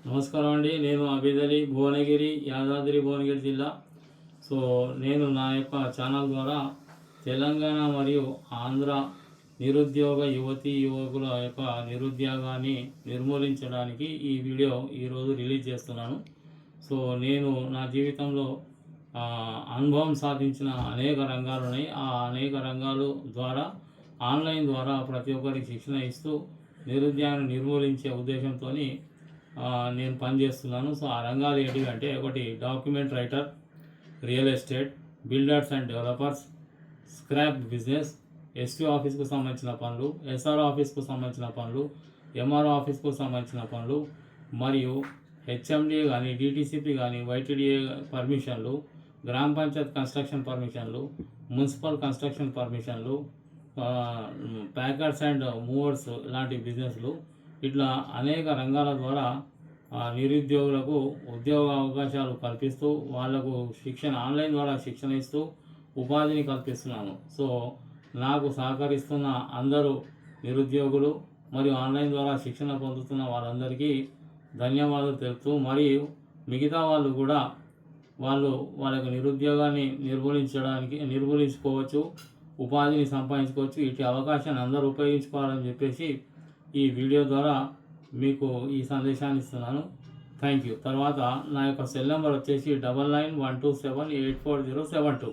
నమస్కారం అండి. నేను అబిద్ భువనగిరి, యాదాద్రి భువనగిరి జిల్లా. సో నేను నా యొక్క ఛానల్ ద్వారా తెలంగాణ మరియు ఆంధ్ర నిరుద్యోగ యువతీ యువకుల యొక్క నిరుద్యోగాన్ని నిర్మూలించడానికి ఈ వీడియో ఈరోజు రిలీజ్ చేస్తున్నాను. సో నేను నా జీవితంలో అనుభవం సాధించిన అనేక రంగాలు ఉన్నాయి. ఆ అనేక రంగాలు ద్వారా ఆన్లైన్ ద్వారా ప్రతి ఒక్కరికి శిక్షణ ఇస్తూ నిరుద్యోగాన్ని నిర్మూలించే ఉద్దేశంతో నేను పనిచేస్తున్నాను. సో ఆ రంగాలు ఏంటి అంటే, ఒకటి document writer, real estate, builders and developers, scrap business, ST ఆఫీస్కు సంబంధించిన పనులు, ఎస్ఆర్ ఆఫీస్కు సంబంధించిన పనులు, ఎంఆర్ఓ ఆఫీస్కు సంబంధించిన పనులు, మరియు హెచ్ఎండిఏ కానీ, డిటిసిపి కానీ, వైటీడీఏ పర్మిషన్లు, గ్రామ పంచాయత్ కన్స్ట్రక్షన్ పర్మిషన్లు, మున్సిపల్ కన్స్ట్రక్షన్ పర్మిషన్లు, ప్యాకర్స్ అండ్ మూవర్స్ లాంటి బిజినెస్లు, ఇట్లా అనేక రంగాల ద్వారా నిరుద్యోగులకు ఉద్యోగ అవకాశాలు కల్పిస్తూ వాళ్లకు శిక్షణ ఆన్లైన్ ద్వారా శిక్షణ ఇస్తూ ఉపాధిని కల్పిస్తున్నాను. సో నాకు సహకరిస్తున్న అందరూ నిరుద్యోగులు మరియు ఆన్లైన్ ద్వారా శిక్షణ పొందుతున్న వాళ్ళందరికీ ధన్యవాదాలు తెలుపుతూ, మరియు మిగతా వాళ్ళు కూడా వాళ్ళకి నిరుద్యోగాన్ని నిర్మూలించుకోవచ్చు, ఉపాధిని సంపాదించుకోవచ్చు. ఇటు అవకాశాన్ని అందరూ ఉపయోగించుకోవాలని చెప్పేసి ఈ వీడియో ద్వారా మీకు ఈ సందేశాన్ని ఇస్తున్నాను. Thank you. తర్వాత నా యొక్క సెల్ నెంబర్ వచ్చేసి 9912784072.